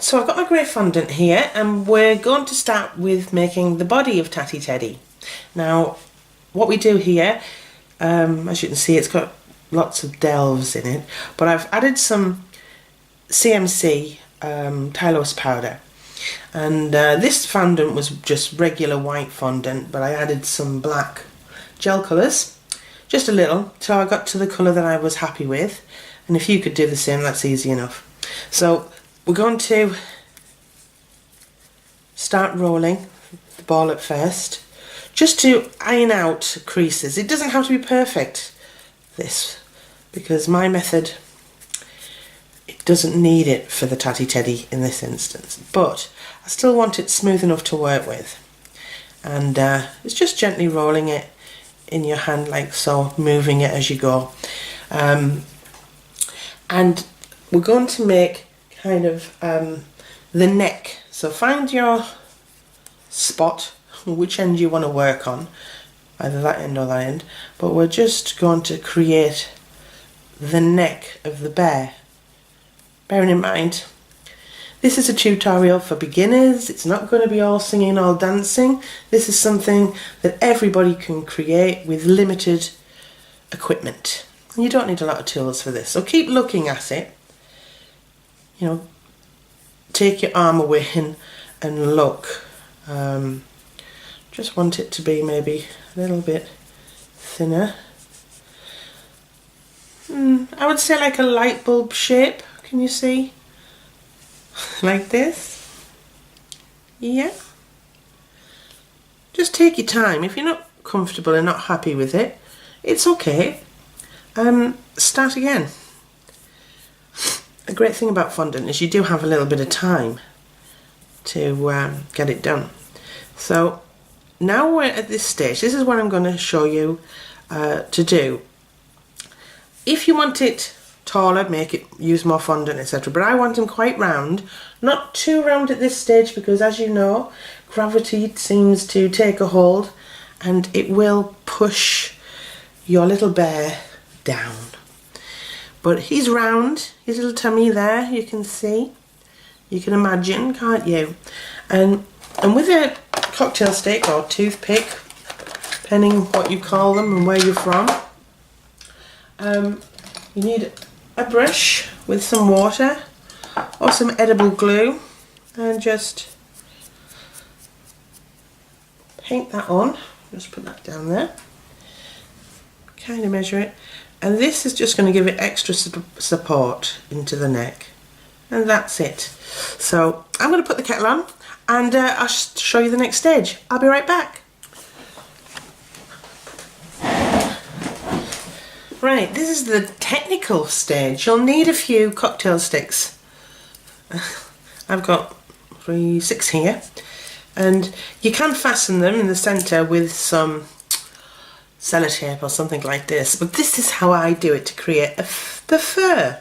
So I've got my grey fondant here, and we're going to start with making the body of Tatty Teddy. Now, what we do here, as you can see, it's got lots of delves in it, but I've added some CMC Tylose powder, and this fondant was just regular white fondant, but I added some black gel colours, just a little, till I got to the colour that I was happy with. And if you could do the same, that's easy enough. So we're going to start rolling the ball at first, just to iron out creases. It doesn't have to be perfect, this, because my method, it doesn't need it for the Tatty Teddy in this instance, but I still want it smooth enough to work with. And it's just gently rolling it in your hand like so, moving it as you go. And we're going to make kind of the neck. So find your spot, which end you want to work on, either that end or that end, but we're just going to create the neck of the bear. Bearing in mind, this is a tutorial for beginners. It's not going to be all singing, all dancing. This is something that everybody can create with limited equipment. And you don't need a lot of tools for this. So keep looking at it. You know, take your arm away and look. Just want it to be maybe a little bit thinner. I would say like a light bulb shape. Can you see? Like this. Yeah. Just take your time. If you're not comfortable and not happy with it, it's okay. Start again. A great thing about fondant is you do have a little bit of time to get it done. So now we're at this stage. This is what I'm going to show you to do. If you want it taller, make it use more fondant, etc. But I want them quite round, not too round at this stage, because as you know, gravity seems to take a hold and it will push your little bear down. But he's round, his little tummy there, you can see, you can imagine, can't you? And with a cocktail stick or toothpick, depending what you call them and where you're from, you need a brush with some water or some edible glue, and just paint that on. Just put that down there, kind of measure it, and this is just going to give it extra support into the neck, and that's it. So I'm going to put the kettle on, and I'll show you the next stage. I'll be right back. Right, this is the technical stage. You'll need a few cocktail sticks. I've got 6 here, and you can fasten them in the centre with some sellotape or something like this, but this is how I do it to create the fur.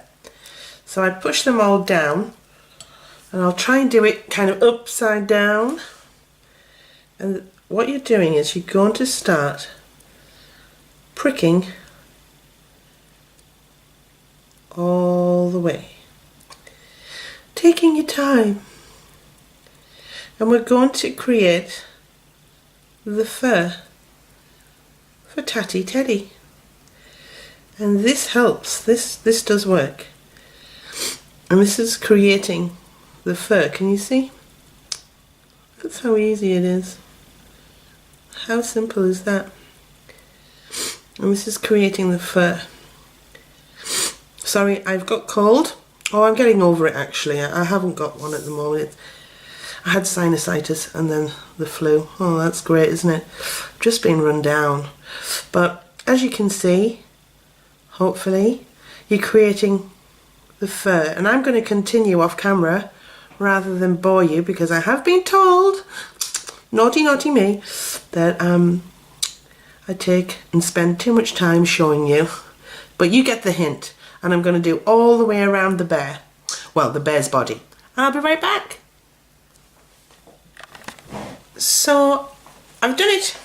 So I push them all down, and I'll try and do it kind of upside down, and what you're doing is you're going to start pricking all the way, taking your time, and we're going to create the fur for Tatty Teddy, and this helps. This does work, and this is creating the fur. Can you see? That's how easy it is. How simple is that? And this is creating the fur. Sorry, I've got cold. Oh, I'm getting over it actually. I haven't got one at the moment. I had sinusitis and then the flu. Oh, that's great, isn't it? Just been run down. But as you can see, hopefully, you're creating the fur. And I'm going to continue off camera rather than bore you, because I have been told, naughty me, that I take and spend too much time showing you. But you get the hint. And I'm going to do all the way around the bear. Well, the bear's body. And I'll be right back. So, I've done it.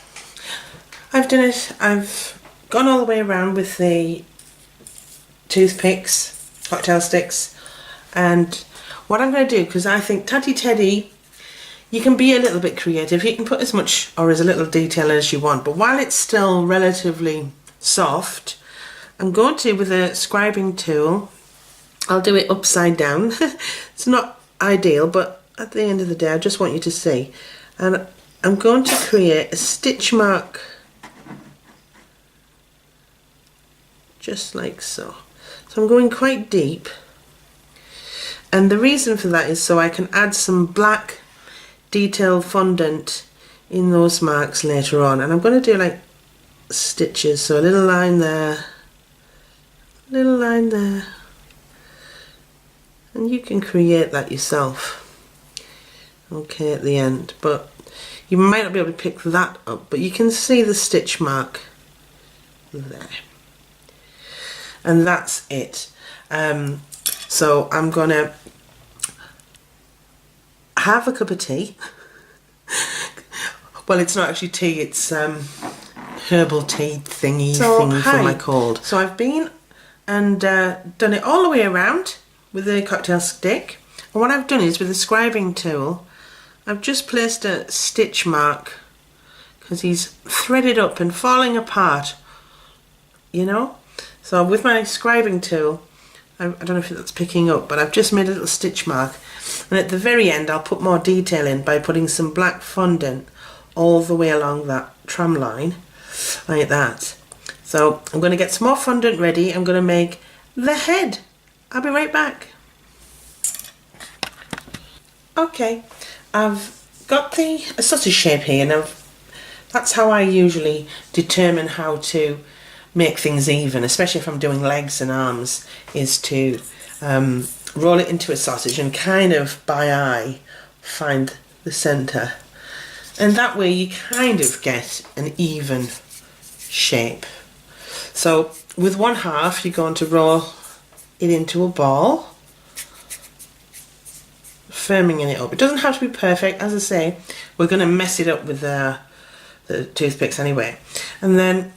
I've gone all the way around with the toothpicks, cocktail sticks, and what I'm going to do, because I think Tatty Teddy, you can be a little bit creative. You can put as much or as little detail as you want, but while it's still relatively soft, I'm going to, with a scribing tool, I'll do it upside down. It's not ideal, but at the end of the day, I just want you to see. And I'm going to create a stitch mark, just like so. So I'm going quite deep. And the reason for that is so I can add some black detailed fondant in those marks later on. And I'm going to do like stitches, so a little line there, little line there, and you can create that yourself, okay, at the end. But you might not be able to pick that up, but you can see the stitch mark there, and that's it. So I'm gonna have a cup of tea. Well, it's not actually tea, it's herbal tea thingy for my cold. So I've been and done it all the way around with a cocktail stick, and what I've done is, with a scribing tool, I've just placed a stitch mark, because he's threaded up and falling apart, you know. So with my scribing tool, I don't know if that's picking up, but I've just made a little stitch mark, and at the very end I'll put more detail in by putting some black fondant all the way along that tram line, like that. So I'm going to get some more fondant ready. I'm going to make the head. I'll be right back. Okay, I've got a sausage shape here, and that's how I usually determine how to make things even, especially if I'm doing legs and arms, is to roll it into a sausage and kind of by eye find the centre, and that way you kind of get an even shape. So with one half you're going to roll it into a ball, firming it up. It doesn't have to be perfect, as I say, we're going to mess it up with the toothpicks anyway. And then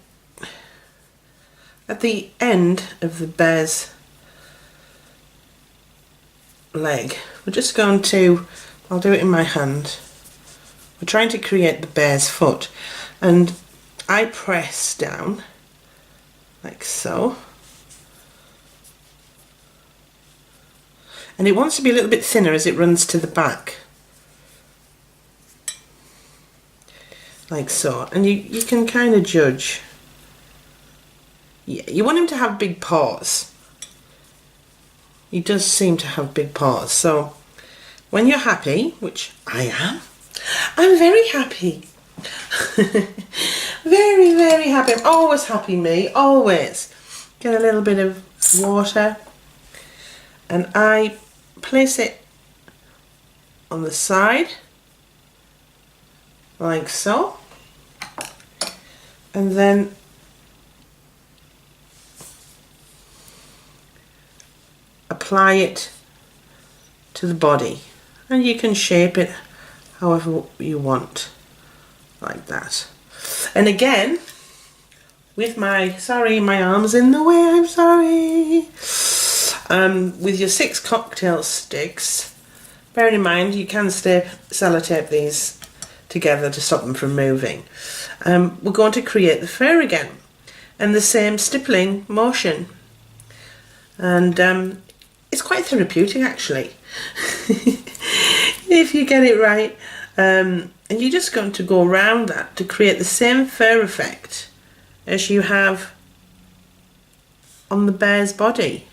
at the end of the bear's leg, we're just going to, I'll do it in my hand, we're trying to create the bear's foot, and I press down like so, and it wants to be a little bit thinner as it runs to the back, like so, and you can kind of judge. Yeah, you want him to have big paws. He does seem to have big paws, so when you're happy, which I am, I'm very happy. Very, very happy. I'm always happy, me, always. Get a little bit of water, and I place it on the side, like so, and then apply it to the body, and you can shape it however you want, like that. And again, with my arm's in the way, I'm sorry. With your 6 cocktail sticks, bearing in mind you can sellotape these together to stop them from moving, we're going to create the fur again, and the same stippling motion, and it's quite therapeutic actually, if you get it right. And you're just going to go around that to create the same fur effect as you have on the bear's body,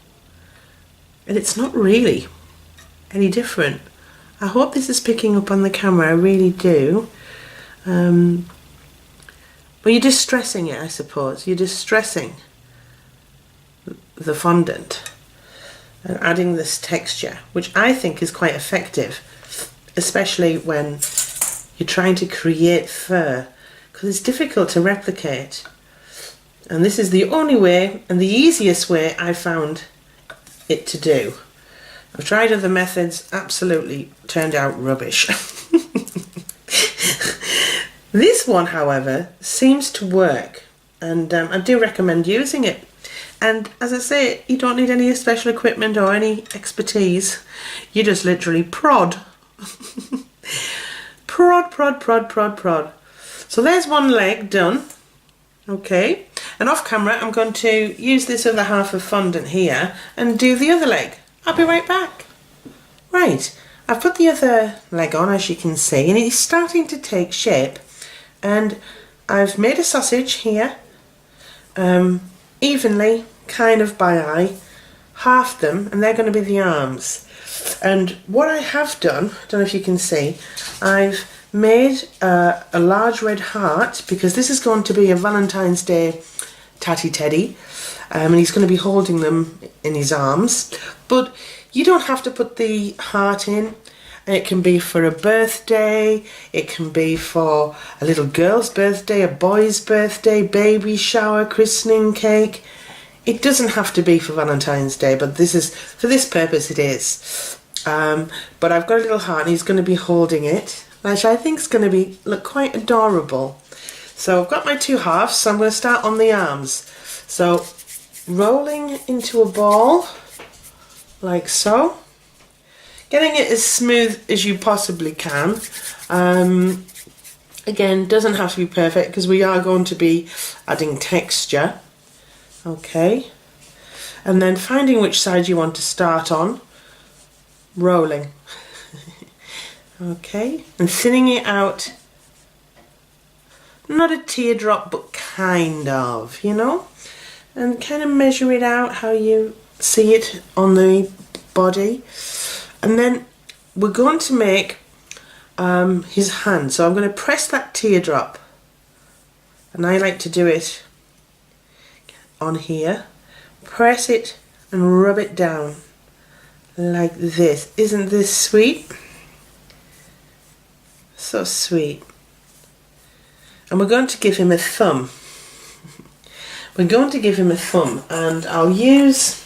and it's not really any different. I hope this is picking up on the camera, I really do. But you're distressing it, I suppose. You're distressing the fondant and adding this texture, which I think is quite effective, especially when you're trying to create fur, because it's difficult to replicate. And this is the only way and the easiest way I found it to do. I've tried other methods, absolutely turned out rubbish. This one, however, seems to work, and I do recommend using it. And as I say, you don't need any special equipment or any expertise. You just literally prod. Prod, prod, prod, prod, prod. So there's one leg done. Okay. And off camera, I'm going to use this other half of fondant here and do the other leg. I'll be right back. Right. I've put the other leg on, as you can see, and it's starting to take shape. And I've made a sausage here. Evenly, kind of by eye, half them, and they're going to be the arms. And what I have done, I don't know if you can see, I've made a large red heart, because this is going to be a Valentine's Day tatty teddy, and he's going to be holding them in his arms. But you don't have to put the heart in. It can be for a birthday, it can be for a little girl's birthday, a boy's birthday, baby shower, christening cake. It doesn't have to be for Valentine's Day, but this is, for this purpose it is. But I've got a little heart and he's going to be holding it, which I think is going to look quite adorable. So I've got my two halves, so I'm going to start on the arms. So rolling into a ball, like so. Getting it as smooth as you possibly can. Again, doesn't have to be perfect because we are going to be adding texture. Okay. And then finding which side you want to start on. Rolling. Okay. And thinning it out. Not a teardrop, but kind of, you know. And kind of measure it out how you see it on the body. And then we're going to make his hand. So I'm going to press that teardrop. And I like to do it on here. Press it and rub it down like this. Isn't this sweet? So sweet. And we're going to give him a thumb. We're going to give him a thumb, and I'll use...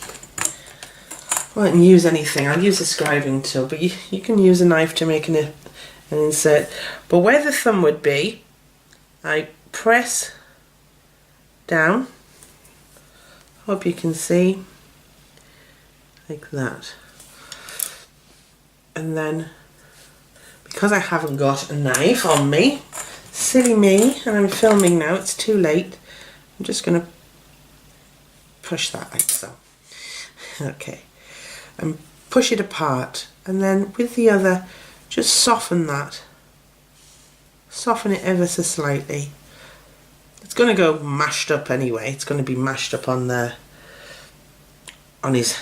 Well, I can use anything. I'll use a scribing tool, but you can use a knife to make an insert. But where the thumb would be, I press down. Hope you can see. Like that. And then, because I haven't got a knife on me, silly me, and I'm filming now, it's too late, I'm just going to push that like so. Okay. And push it apart, and then with the other just soften that, soften it ever so slightly. It's going to go mashed up anyway, it's going to be mashed up on his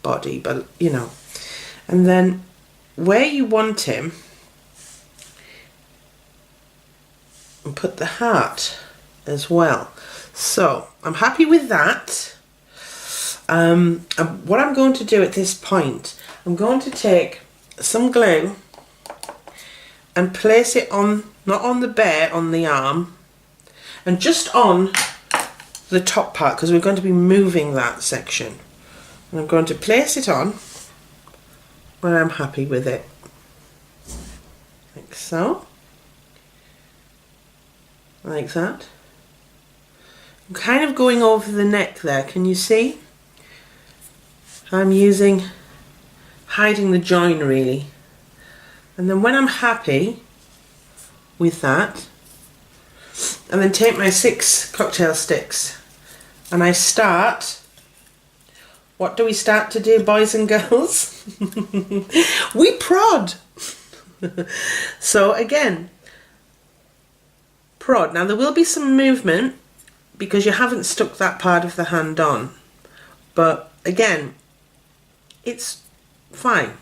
body, but you know. And then where you want him, and put the heart as well. So I'm happy with that. What I'm going to do at this point, I'm going to take some glue and place it on, not on the bear, on the arm, and just on the top part, because we're going to be moving that section. And I'm going to place it on where I'm happy with it, like so, like that. I'm kind of going over the neck there, can you see? I'm hiding the join really. And then when I'm happy with that, and then take my 6 cocktail sticks and I start, what do we start to do, boys and girls? We prod. So again, prod. Now there will be some movement because you haven't stuck that part of the hand on, but again, it's fine.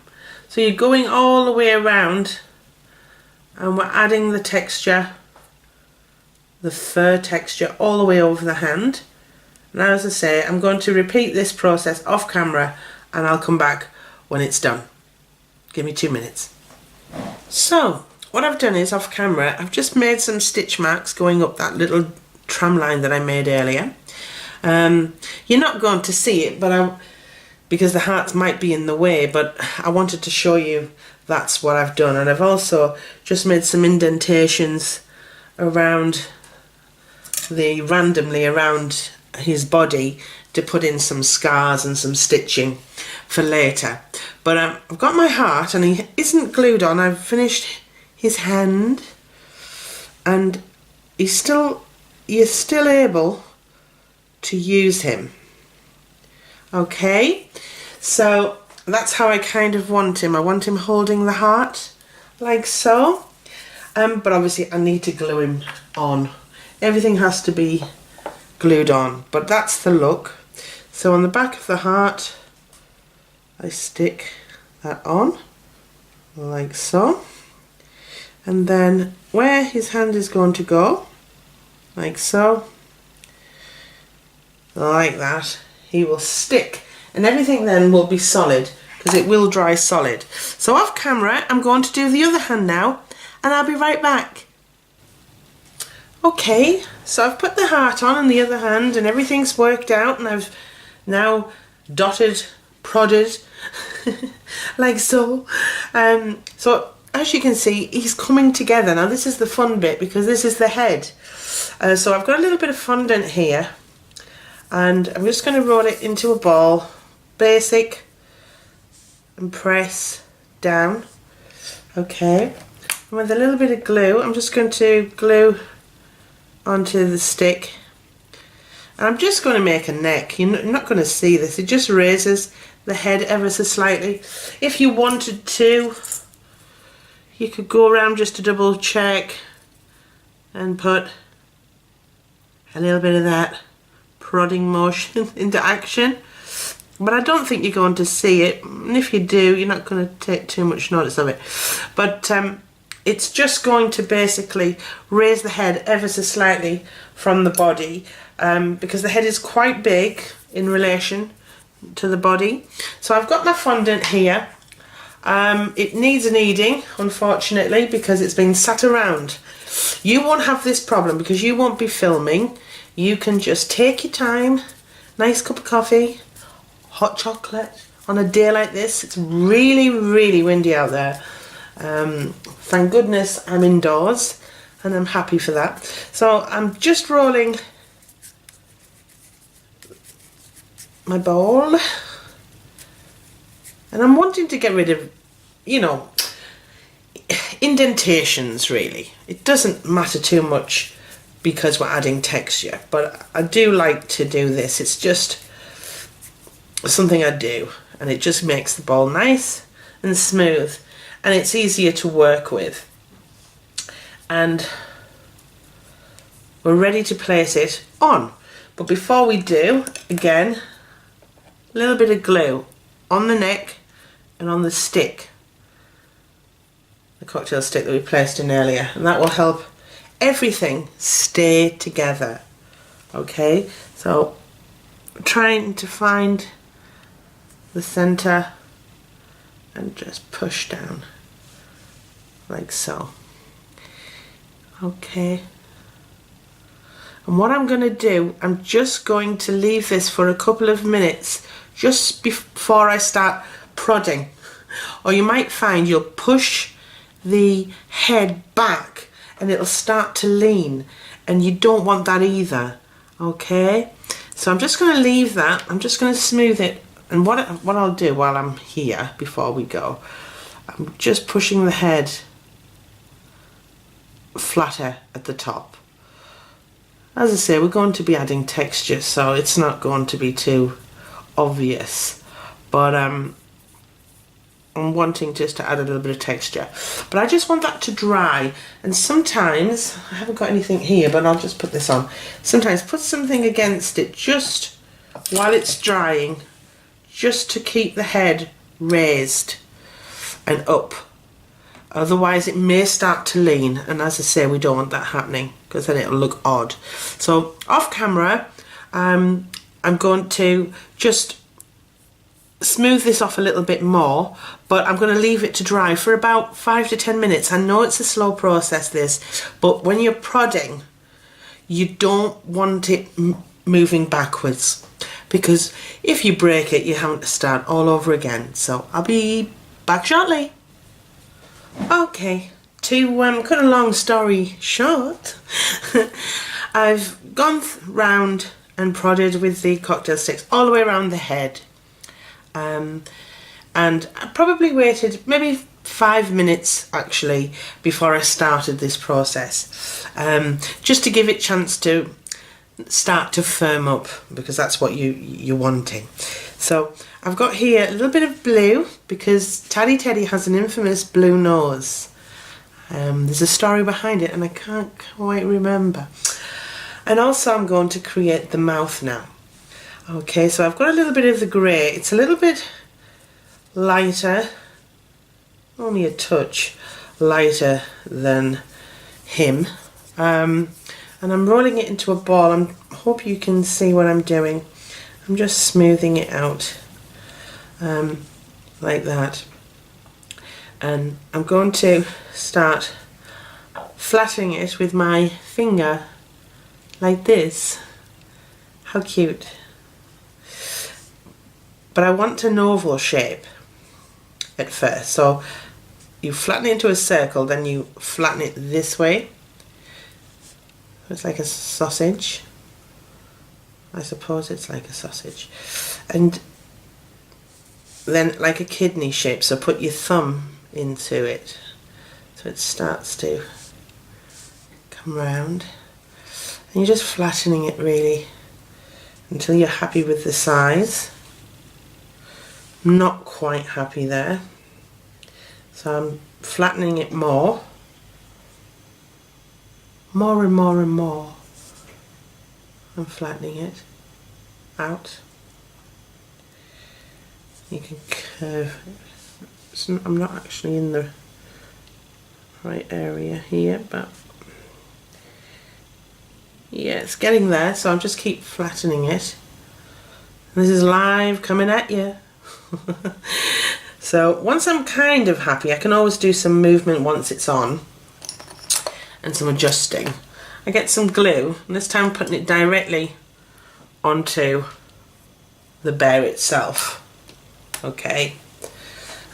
So you're going all the way around and we're adding the texture, the fur texture, all the way over the hand. Now, as I say, I'm going to repeat this process off camera and I'll come back when it's done. Give me 2 minutes. So what I've done is, off camera, I've just made some stitch marks going up that little tram line that I made earlier. You're not going to see it, but because the hearts might be in the way, but I wanted to show you that's what I've done. And I've also just made some indentations around randomly around his body to put in some scars and some stitching for later. But I've got my heart and he isn't glued on. I've finished his hand and you're still able to use him. Okay, so that's how I kind of want him. I want him holding the heart like so. But obviously I need to glue him on. Everything has to be glued on, but that's the look. So on the back of the heart I stick that on like so, and then where his hand is going to go, like so, like that, he will stick, and everything then will be solid because it will dry solid. So off camera I'm going to do the other hand now, and I'll be right back. Okay, so I've put the heart on the other hand and everything's worked out, and I've now dotted, prodded like so. So as you can see, he's coming together. Now this is the fun bit because this is the head. So I've got a little bit of fondant here and I'm just going to roll it into a ball, basic, and press down. Okay, and with a little bit of glue I'm just going to glue onto the stick, and I'm just going to make a neck. You're not going to see this, it just raises the head ever so slightly. If you wanted to, you could go around just to double check and put a little bit of that prodding motion into action, but I don't think you're going to see it, and if you do you're not going to take too much notice of it. But it's just going to basically raise the head ever so slightly from the body, because the head is quite big in relation to the body. So I've got my fondant here. It needs kneading, unfortunately, because it's been sat around. You won't have this problem because you won't be filming. You can just take your time, nice cup of coffee, hot chocolate on a day like this. It's really, really windy out there. Thank goodness I'm indoors and I'm happy for that. So I'm just rolling my bowl, and I'm wanting to get rid of, you know, indentations really. It doesn't matter too much because we're adding texture, but I do like to do this. It's just something I do, and it just makes the bowl nice and smooth, and it's easier to work with. And we're ready to place it on. But before we do, again, a little bit of glue on the neck and on the stick, the cocktail stick that we placed in earlier, and that will help everything stay together. Okay, so trying to find the center and just push down like so. Okay, and what I'm going to do, I'm just going to leave this for a couple of minutes just before I start prodding, or you might find you'll push the head back and it'll start to lean, and you don't want that either. Okay, so I'm just going to leave that. I'm just going to smooth it, and what I'll do while I'm here before we go, I'm just pushing the head flatter at the top. As I say, we're going to be adding texture, so it's not going to be too obvious, but I'm wanting just to add a little bit of texture. But I just want that to dry, and sometimes, I haven't got anything here, but I'll just put this on. Sometimes put something against it just while it's drying, just to keep the head raised and up. Otherwise it may start to lean, and as I say, we don't want that happening because then it'll look odd. So off camera, I'm going to just smooth this off a little bit more, but I'm going to leave it to dry for about 5 to 10 minutes. I know it's a slow process this, but when you're prodding, you don't want it moving backwards, because if you break it, you're having to start all over again. So I'll be back shortly. Okay, to cut a long story short, I've gone round and prodded with the cocktail sticks all the way around the head. And I probably waited maybe 5 minutes actually before I started this process, just to give it a chance to start to firm up, because that's what you're wanting. So I've got here a little bit of blue because Taddy Teddy has an infamous blue nose. There's a story behind it and I can't quite remember. And also I'm going to create the mouth now. Okay, so I've got a little bit of the grey. It's a little bit lighter, only a touch lighter than him. And I'm rolling it into a ball. I hope you can see what I'm doing. I'm just smoothing it out like that. And I'm going to start flattening it with my finger like this. How cute. But I want an oval shape at first. So you flatten it into a circle, then you flatten it this way. It's like a sausage. I suppose it's like a sausage. And then like a kidney shape, so put your thumb into it so it starts to come round. And you're just flattening it really until you're happy with the size. Not quite happy there, so I'm flattening it more and more and more. I'm flattening it out. You can curve it. I'm not actually in the right area here, but yeah, it's getting there, so I'll just keep flattening it. This is live coming at you. So once I'm kind of happy, I can always do some movement once it's on and some adjusting. I get some glue, and this time I'm putting it directly onto the bear itself. Okay,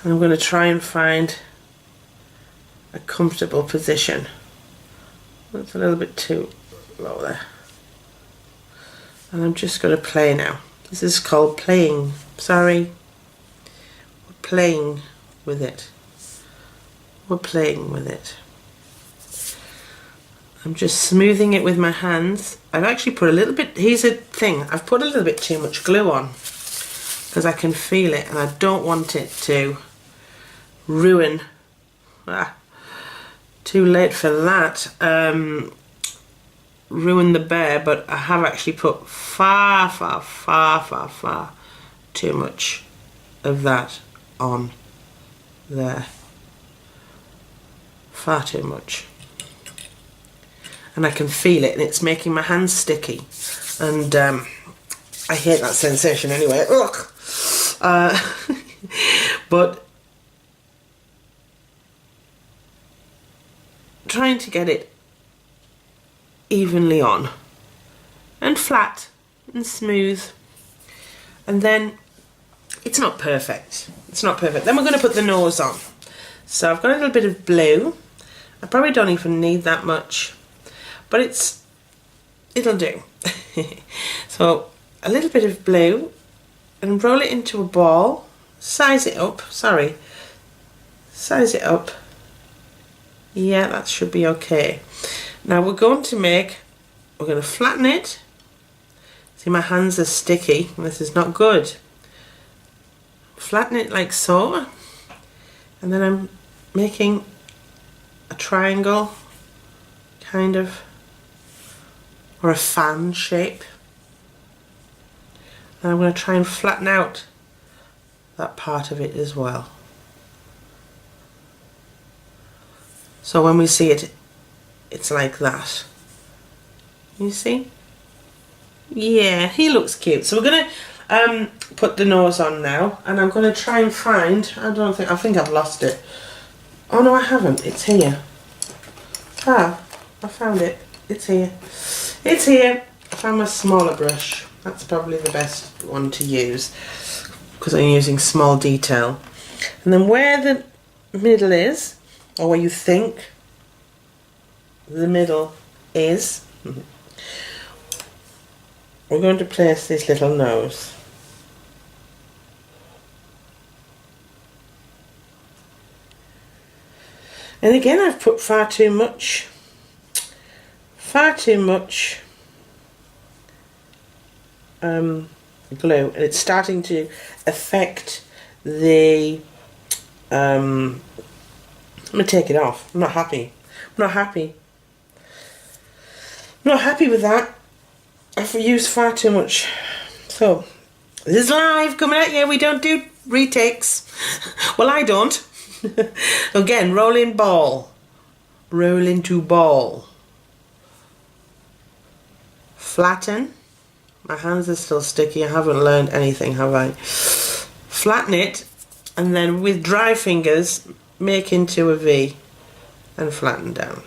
and I'm going to try and find a comfortable position. That's a little bit too low there. And I'm just going to play now. This is called playing. Sorry. We're playing with it. We're playing with it. I'm just smoothing it with my hands. I've actually put a little bit, here's a thing, I've put a little bit too much glue on because I can feel it and I don't want it to ruin, too late for that, ruin the bear, but I have actually put far too much of that on there. Far too much. And I can feel it, and it's making my hands sticky, and I hate that sensation anyway. Ugh. But trying to get it evenly on and flat and smooth, and then it's not perfect. It's not perfect. Then we're going to put the nose on. So I've got a little bit of blue. I probably don't even need that much, but it'll do. So a little bit of blue and roll it into a ball. Size it up. Sorry. Size it up. Yeah, that should be okay. Now we're going to flatten it. See, my hands are sticky. This is not good. Flatten it like so. And then I'm making a triangle, kind of, or a fan shape. And I'm going to try and flatten out that part of it as well. So when we see it, it's like that. You see? Yeah, he looks cute. So we're going to put the nose on now, and I'm going to try and find, I think I've lost it. Oh no, I haven't. It's here. Ah, I found it. It's here. It's here. I found my smaller brush. That's probably the best one to use because I'm using small detail. And then where the middle is, or where you think the middle is, we're going to place this little nose. And again, I've put far too much glue, and it's starting to affect the I'm going to take it off. I'm not happy. I'm not happy. I'm not happy with that. I've used far too much. So, this is live coming at you. We don't do retakes. Well, I don't. Again, rolling ball. Roll into ball. Flatten. My hands are still sticky. I haven't learned anything, have I? Flatten it, and then with dry fingers, make into a V and flatten down.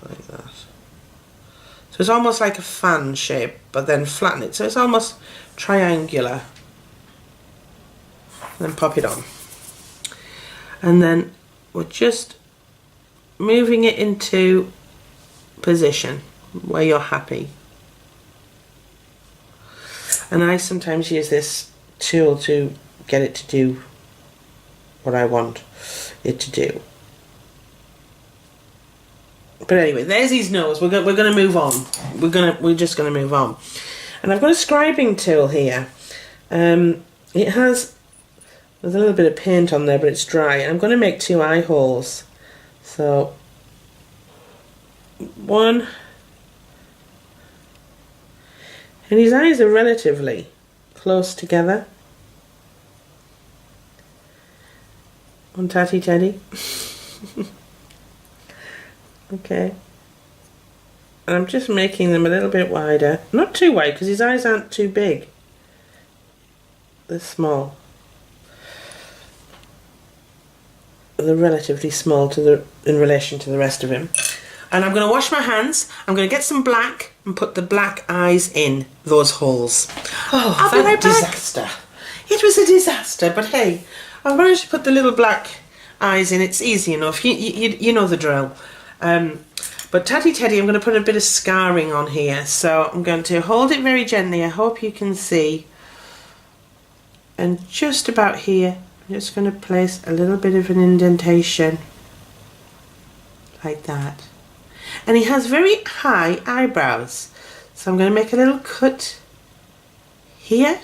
Like that. So it's almost like a fan shape, but then flatten it. So it's almost triangular. Then pop it on. And then we're just moving it into position where you're happy. And I sometimes use this tool to get it to do what I want it to do. But anyway, there's his nose. We're going to move on. We're just going to move on. And I've got a scribing tool here. It has, there's a little bit of paint on there, but it's dry. And I'm going to make 2 eye holes. So 1. And his eyes are relatively close together. On Tatty Teddy. Okay. And I'm just making them a little bit wider. Not too wide, because his eyes aren't too big. They're small. They're relatively small in relation to the rest of him. And I'm going to wash my hands. I'm going to get some black and put the black eyes in those holes. Oh, I'll be right back. Disaster. It was a disaster, but hey, I've managed to put the little black eyes in. It's easy enough. You know the drill. But Tatty Teddy, I'm going to put a bit of scarring on here. So I'm going to hold it very gently. I hope you can see. And just about here, I'm just going to place a little bit of an indentation. Like that. And he has very high eyebrows. So I'm going to make a little cut here.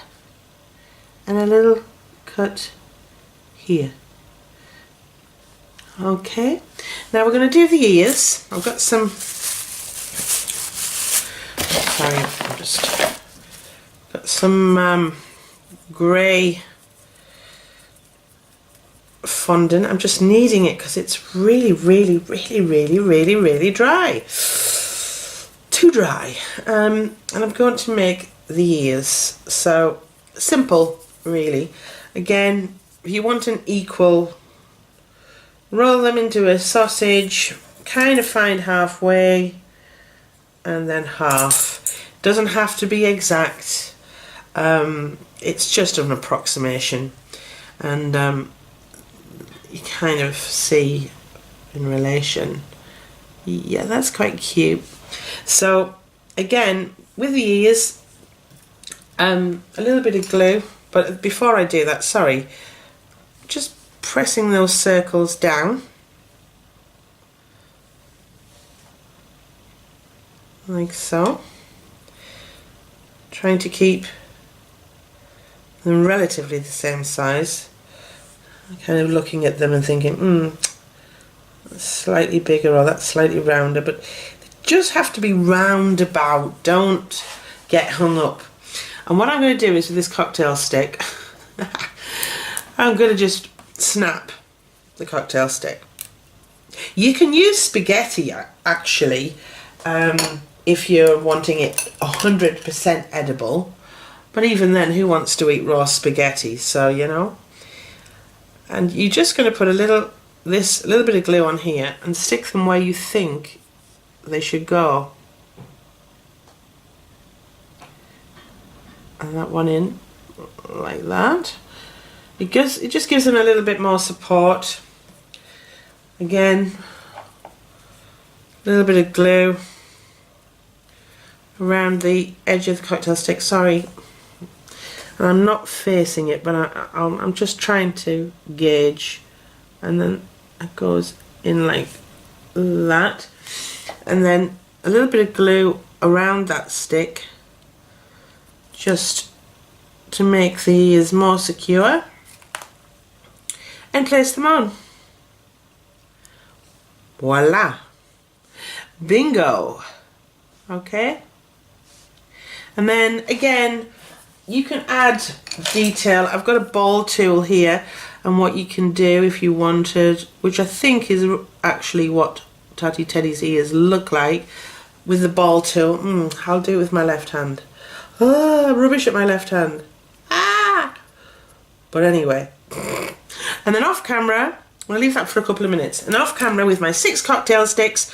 And a little cut here. Okay, now we're going to do the ears. I've got some, sorry, I've just got some grey fondant. I'm just kneading it because it's really dry. Too dry. And I'm going to make the ears. So, simple, really. Again, if you want an equal, roll them into a sausage, kind of find halfway, and then half. Doesn't have to be exact. It's just an approximation. And you kind of see in relation. Yeah, that's quite cute. So, again, with the ears, a little bit of glue. But before I do that, sorry, just pressing those circles down like so, trying to keep them relatively the same size, kind of looking at them and thinking that's slightly bigger or that's slightly rounder, but they just have to be roundabout. Don't get hung up. And what I'm going to do is with this cocktail stick I'm going to just snap the cocktail stick. You can use spaghetti actually if you're wanting it 100% edible, but even then, who wants to eat raw spaghetti? So, you know, and you're just going to put a little bit of glue on here and stick them where you think they should go, and that one in like that. It just gives them a little bit more support. Again, a little bit of glue around the edge of the cocktail stick. Sorry, and I'm not facing it, but I'm just trying to gauge, and then it goes in like that, and then a little bit of glue around that stick just to make the ears more secure, and place them on. Voila! Bingo! Okay? And then again, you can add detail. I've got a ball tool here, and what you can do if you wanted, which I think is actually what Tatty Teddy's ears look like, with the ball tool. I'll do it with my left hand. Rubbish at my left hand. But anyway. And then off camera, I'll leave that for a couple of minutes. And off camera with my 6 cocktail sticks,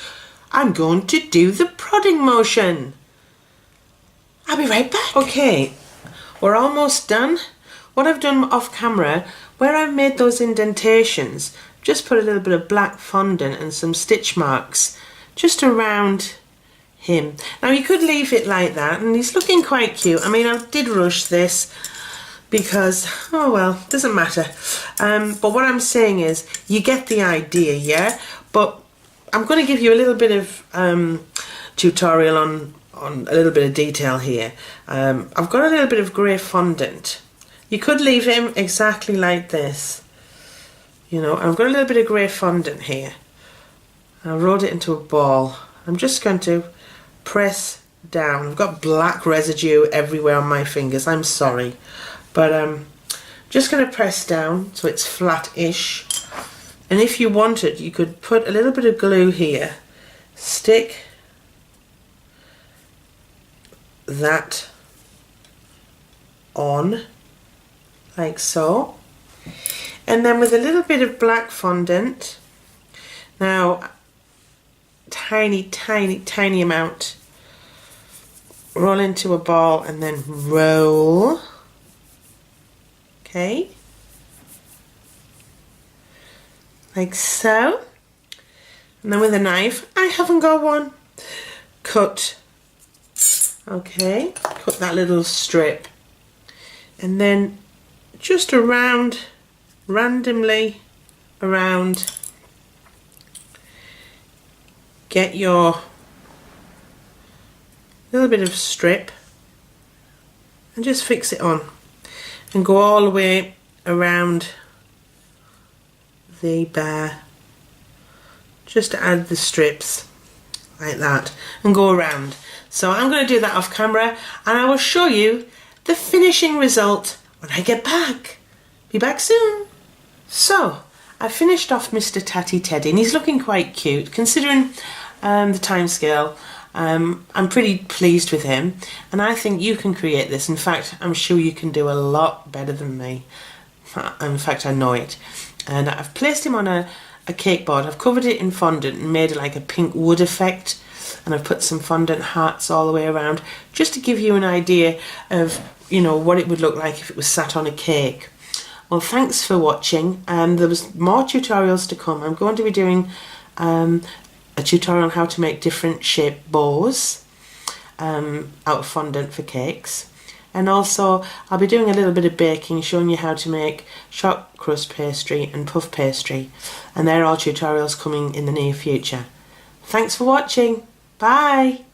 I'm going to do the prodding motion. I'll be right back. Okay, we're almost done. What I've done off camera, where I've made those indentations, just put a little bit of black fondant and some stitch marks just around him. Now you could leave it like that, and he's looking quite cute. I mean, I did rush this because, oh well, doesn't matter. But what I'm saying is, you get the idea, yeah? But I'm going to give you a little bit of tutorial on a little bit of detail here. I've got a little bit of grey fondant. You could leave him exactly like this. You know, I've got a little bit of grey fondant here. I rolled it into a ball. I'm just going to press down. I've got black residue everywhere on my fingers. I'm sorry. But just going to press down so it's flat-ish. And if you wanted, you could put a little bit of glue here. Stick that on, like so. And then with a little bit of black fondant, now tiny, tiny, tiny amount, roll into a ball and then roll. Okay, like so. And then with a knife, I haven't got one, cut. Okay, cut that little strip, and then just around, randomly around, get your little bit of strip and just fix it on, and go all the way around the bear, just to add the strips like that, and go around. So I'm going to do that off camera, and I will show you the finishing result when I get back. Be back soon. So I finished off Mr. Tatty Teddy, and he's looking quite cute considering the time scale. I'm pretty pleased with him, and I think you can create this. In fact, I'm sure you can do a lot better than me. In fact, I know it. And I've placed him on a cake board. I've covered it in fondant and made it like a pink wood effect, and I've put some fondant hearts all the way around, just to give you an idea of, you know, what it would look like if it was sat on a cake. Well, thanks for watching, and there was more tutorials to come. I'm going to be doing a tutorial on how to make different shaped bows out of fondant for cakes, and also I'll be doing a little bit of baking, showing you how to make short crust pastry and puff pastry, and they're all tutorials coming in the near future. Thanks for watching. Bye.